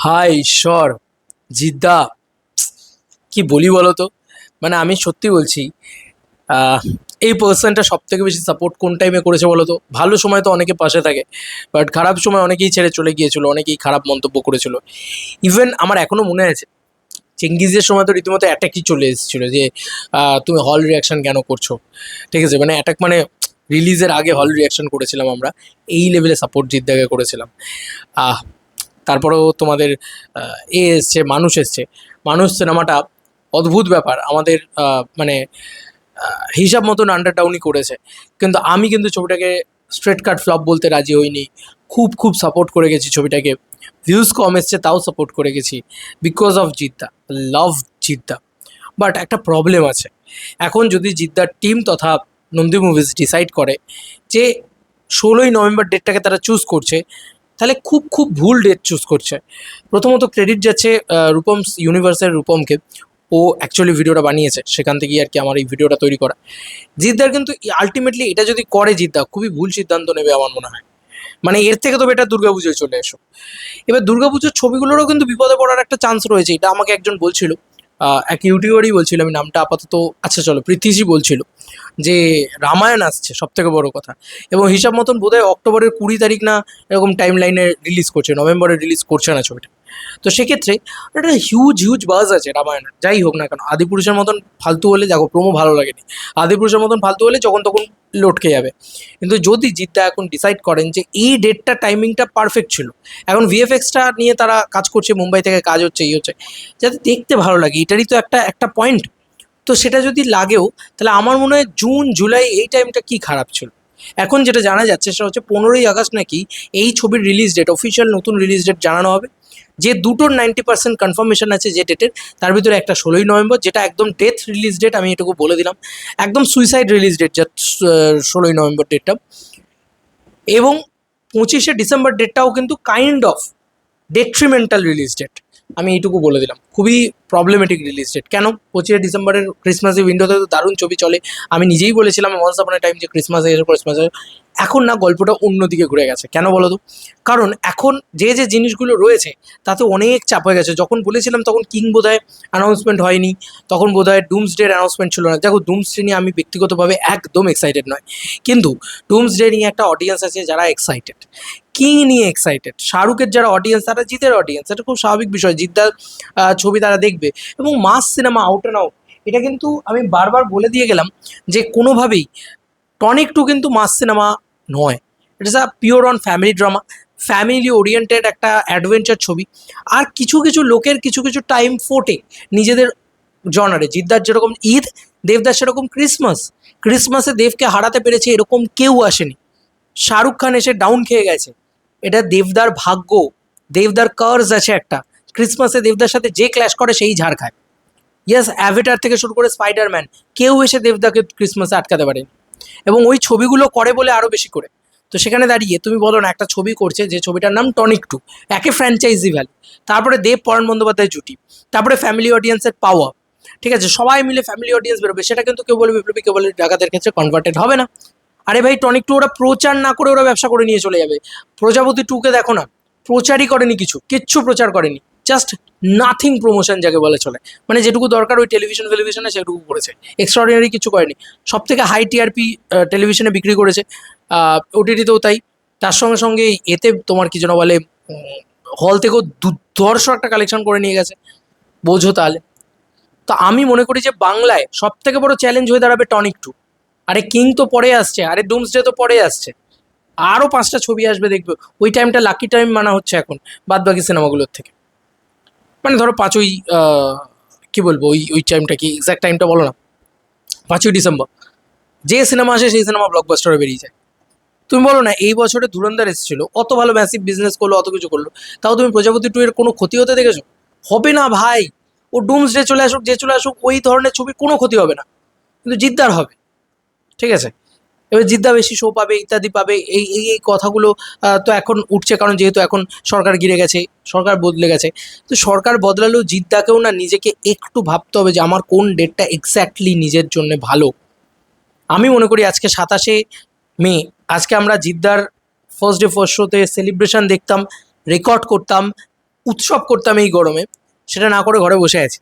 হায় ঈশ্বর! জিদ্দা, কি বলি বলো তো? মানে আমি সত্যি বলছি, আহ, এই পার্সনটা সব থেকে বেশি সাপোর্ট কোন টাইমে করেছে বলো তো? ভালো সময় তো অনেকে পাশে থাকে, বাট খারাপ সময় অনেকেই ছেড়ে চলে গিয়েছিল, অনেকেই খারাপ মন্তব্য করেছিল। ইভেন আমার এখনো মনে আছে, চেঙ্গিজের সময় তো রীতিমতো অ্যাটাকই চলে এসেছিল যে তুমি হল রিয়াকশন কেন করছো। ঠিক আছে, মানে অ্যাটাক মানে রিলিজের আগে হল রিয়াকশন করেছিলাম আমরা, এই লেভেলে সাপোর্ট জিদ্দাকে করেছিলাম। আহ তারপরেও তোমাদের এসছে, মানুষ এসছে। মানুষ সিনেমাটা অদ্ভুত ব্যাপার, আমাদের মানে হিসাব মতন আন্ডারটাউনই করেছে। কিন্তু আমি কিন্তু ছবিটাকে স্ট্রেট কাট ফ্লপ বলতে রাজি হইনি। খুব খুব সাপোর্ট করে গেছি ছবিটাকে। ভিউজ কম এসছে তাও সাপোর্ট করে গেছি, because of Jeddah, love Jeddah. But একটা প্রবলেম আছে। এখন যদি জিদ্দার টিম তথা নন্দী মুভিজ ডিসাইড করে যে 16ই নভেম্বর ডেটটাকে তারা চুজ করছে, তাহলে খুব খুব ভুল ডেট চুজ করছে। প্রথমত ক্রেডিট যাচ্ছে রূপম ইউনিভার্সের রূপমকে। ও অ্যাকচুয়ালি ভিডিওটা বানিয়েছে, সেখান থেকেই আর কি আমার এই ভিডিওটা তৈরি করা। জিদ্দার কিন্তু আলটিমেটলি এটা যদি করে জিদ্দা, খুবই ভুল সিদ্ধান্ত নেবে আমার মনে হয়। মানে এর থেকে তো বেটার দুর্গাপুজোয় চলে এসো। এবার দুর্গাপুজোর ছবিগুলোরও কিন্তু বিপদে পড়ার একটা চান্স রয়েছে, এটা আমাকে একজন বলছিল। এক ইউটিউবারই বলছিল, আমি নামটা আপাতত, আচ্ছা চলো, প্রীতিশই বলছিল যে রামায়ণ আসছে সব থেকে বড় কথা। এবং হিসাব মতন বোধহয় অক্টোবরের 20 তারিখ না এরকম টাইম লাইনে রিলিজ করছে, নভেম্বরে রিলিজ করছে না ছবিটা। তো সেক্ষেত্রে একটা হিউজ হিউজ বাজ আছে রামায়ণের। যাই হোক না কেন, আদিপুরুষের মতন ফালতু হলে, দেখো প্রোমো ভালো লাগেনি, আদিপুরুষের মতন ফালতু হলে যখন তখন লটকে যাবে। কিন্তু যদি জিদ্দা এখন ডিসাইড করেন যে এই ডেটটা, টাইমিংটা পারফেক্ট ছিল, এখন ভিএফএক্সটা নিয়ে তারা কাজ করছে, মুম্বাই থেকে কাজ হচ্ছে, এই হচ্ছে, যাতে দেখতে ভালো লাগে, এটারই তো একটা একটা পয়েন্ট। তো সেটা যদি লাগেও, তাহলে আমার মনে হয় জুন জুলাই এই টাইমটা কি খারাপ ছিল। এখন যেটা জানা যাচ্ছে সেটা হচ্ছে 15ই আগস্ট নাকি এই ছবির রিলিজ ডেট, অফিসিয়াল নতুন রিলিজ ডেট জানানো হবে। যে দুটোর 90% কনফার্মেশন আছে যে ডেটের, তার ভিতরে একটা 16ই নভেম্বর, যেটা একদম ডেথ রিলিজ ডেট, আমি এটুকু বলে দিলাম, একদম সুইসাইড রিলিজ ডেট যা 16ই নভেম্বর ডেটটা। এবং 25শে ডিসেম্বর ডেটটাও কিন্তু kind of detrimental release date, আমি এইটুকু বলে দিলাম, খুবই প্রবলেমেটিক রিলিজ ডেট। কেন? 25শে ডিসেম্বরের ক্রিসমাস উইন্ডোতে তো দারুণ ছবি চলে। আমি নিজেই বলেছিলাম ওয়ান্স আপন এ টাইম যে ক্রিসমাসে এসে, ক্রিসমাসে। এখন না গল্পটা অন্যদিকে ঘুরে গেছে, কেন বলো তো? কারণ এখন যে যে জিনিসগুলো রয়েছে তাতে অনেক চাপ হয়ে গেছে। যখন বলেছিলাম তখন কিং বোধহয় অ্যানাউন্সমেন্ট হয়নি, তখন বোধহয় ডুমসডের অ্যানাউন্সমেন্ট ছিল না। দেখো, ডুমসডে নিয়ে আমি ব্যক্তিগতভাবে একদম এক্সাইটেড নয়, কিন্তু ডুমসডে নিয়ে একটা অডিয়েন্স আছে যারা এক্সাইটেড। কিং নিয়ে এক্সাইটেড, শাহরুখের যারা অডিয়েন্স তারা জিতের অডিয়েন্স, এটা খুব স্বাভাবিক বিষয়। জিদ্দার ছবি তারা দেখবে। এবং মাস সিনেমা আউট অ্যান্ড আউট, এটা কিন্তু আমি বারবার বলে দিয়ে গেলাম যে কোনোভাবেই টনিক টু কিন্তু মাস সিনেমা নয়। It is a pure on family drama, family oriented একটা অ্যাডভেঞ্চার ছবি। আর কিছু কিছু লোকের কিছু কিছু টাইম ফোটে নিজেদের জনারে। জিদ্দার যেরকম ঈদ, দেবদার সেরকম ক্রিসমাস। ক্রিসমাসে দেবকে হারাতে পেরেছে এরকম কেউ আসেনি। শাহরুখ খান এসে ডাউন খেয়ে গেছে, এটা দেবদার ভাগ্য। দেবদার কার্স আছে একটা, ক্রিসমাসে দেবদার সাথে যে ক্ল্যাশ করে সেই ঝাড় খায়। ইয়েস, অ্যাভেটার থেকে শুরু করে স্পাইডারম্যান, কেউ এসে দেবদাকে ক্রিসমাসে আটকাতে পারেনি। এবং ওই ছবিগুলো করে বলে আরও বেশি করে। তো সেখানে দাঁড়িয়ে তুমি বলো না, একটা ছবি করছে যে ছবিটার নাম টনিক টু, একে ফ্র্যাঞ্চাইজি ভ্যালু, তারপরে দেব পরাণ বন্দ্যোপাধ্যায় জুটি, তারপরে ফ্যামিলি অডিয়েন্সের পাওয়া। ঠিক আছে, সবাই মিলে ফ্যামিলি অডিয়েন্স বেরোবে, সেটা কিন্তু কেউ বলে বিপ্লবী, কেউ বলে ডাকাতের ক্ষেত্রে কনভার্টেড হবে না। আরে ভাই, টনিক টু ওরা প্রচার না করে ওরা ব্যবসা করে নিয়ে চলে যাবে। প্রজাপতি টুকে দেখো না, প্রচারই করেনি, কিচ্ছু প্রচার করেনি, জাস্ট নাথিং প্রমোশন যাকে বলে চলে। মানে যেটুকু দরকার ওই টেলিভিশনে সেটুকু করেছে, এক্সট্রাঅর্ডিনারি কিছু করেনি। সব থেকে হাই টিআরপি টেলিভিশনে বিক্রি করেছে, ওটিটিতেও তাই। তার সঙ্গে সঙ্গে এতে তোমার কি যেন বলে, হল থেকেও দুর্ধর্ষ একটা কালেকশন করে নিয়ে গেছে, বোঝো তাহলে। তো আমি মনে করি যে বাংলায় সব থেকে বড় চ্যালেঞ্জ হয়ে দাঁড়াবে টনিক টু। আরে কিং তো পরে আসছে, আরে ডুমসডে তো পরে আসছে, আরও 5টা ছবি আসবে দেখবে। ওই টাইমটা লাকি টাইম মানা হচ্ছে এখন বাদ বাকি সিনেমাগুলোর থেকে। মানে ধরো 5ই কি বলবো, ওই ওই টাইমটা কি, এক্স্যাক্ট টাইমটা বলো না, 5ই ডিসেম্বর যে সিনেমা আসে সেই সিনেমা ব্লকবাস্টারে বেরিয়ে যায়। তুমি বলো না, এই বছরে ধুরন্ধর এসেছিল, অত ভালো ম্যাসিভ বিজনেস করলো, অত কিছু করলো, তাও তুমি প্রজাপতি টু এর কোনো ক্ষতি হতে দেখেছো? হবে না ভাই। ও ডুমসডে চলে আসুক, যে চলে আসুক, ওই ধরনের ছবির কোনো ক্ষতি হবে না, কিন্তু জিদ্দার হবে। ঠিক আছে, এবার জিদ্দা বেশি শো পাবে, ইত্যাদি পাবে, এই এই এই কথাগুলো তো এখন উঠছে, কারণ যেহেতু এখন সরকার গিরে গেছে, সরকার বদলে গেছে। তো সরকার বদলালেও জিদ্দাকেও না নিজেকে একটু ভাবতে হবে যে আমার কোন ডেটটা এক্স্যাক্টলি নিজের জন্য ভালো। আমি মনে করি আজকে 27শে মে, আজকে আমরা জিদ্দার ফার্স্ট ডে ফার্স্ট শোতে সেলিব্রেশন দেখতাম, রেকর্ড করতাম, উৎসব করতাম এই গরমে, সেটা না করে ঘরে বসে আছি,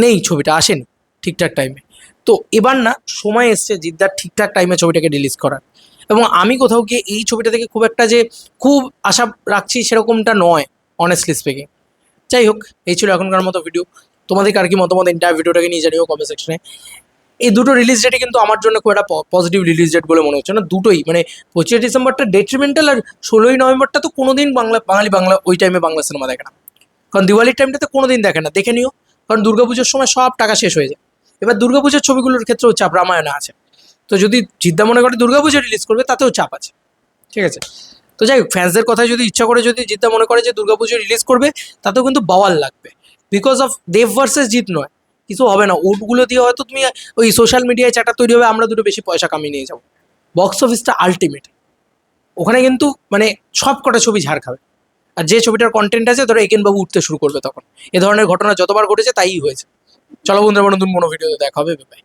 নেই, ছবিটা আসেনি ঠিকঠাক টাইমে। তো এবার না সময় এসছে জিদ্দার ঠিকঠাক টাইমে ছবিটাকে রিলিজ করার। এবং আমি কোথাও গিয়ে এই ছবিটা থেকে খুব একটা যে খুব আশা রাখছি সেরকমটা নয়, অনেস্টলি স্পিকিং। যাই হোক, এই ছিল এখনকার মতো ভিডিও। তোমাদের আর কি মতামত এন্টায়ার ভিডিওটাকে নিয়ে জানিও কমেন্ট সেকশনে। এই দুটো রিলিজ ডেটে কিন্তু আমার জন্য খুব একটা পজিটিভ রিলিজ ডেট বলে মনে হচ্ছে না, দুটোই মানে 25 ডিসেম্বরটা ডেট্রিমেন্টাল, আর 16ই নভেম্বরটা তো কোনোদিন বাঙালি ওই টাইমে বাংলা সিনেমা দেখে না। কারণ দিওয়ালির টাইমটাতে কোনোদিন দেখে না, দেখে নিও, কারণ দুর্গাপুজোর সময় সব টাকা শেষ হয়ে যায়। এবার দুর্গাপুজোর ছবিগুলোর ক্ষেত্রেও চাপ রামায়ণে আছে। তো যদি জিদ্দা মনে করে দুর্গাপুজো রিলিজ করবে, তাতেও চাপ আছে, ঠিক আছে। তো যাই হোক, ফ্যান্সদের কথায় যদি ইচ্ছা করে যদি জিদ্দা মনে করে যে দুর্গাপুজো রিলিজ করবে, তাতেও কিন্তু বাওয়াল লাগবে, because of Dev versus Jeet নয়, কিছু হবে না। ওটগুলো দিয়ে হয়তো তুমি ওই সোশ্যাল মিডিয়ায় চ্যাটার তৈরি হবে, আমরা দুটো বেশি পয়সা কামিয়ে নিয়ে যাবো। বক্স অফিসটা আলটিমেট, ওখানে কিন্তু মানে সব কটা ছবি ঝাড় খাবে। আর যে ছবিটার কন্টেন্ট আছে, ধরো একেনবাবু উঠতে শুরু করবে, তখন এ ধরনের ঘটনা যতবার ঘটেছে তাই হয়েছে। চলো বন্ধুরা, নতুন কোনো ভিডিওতে দেখা হবে, বাই।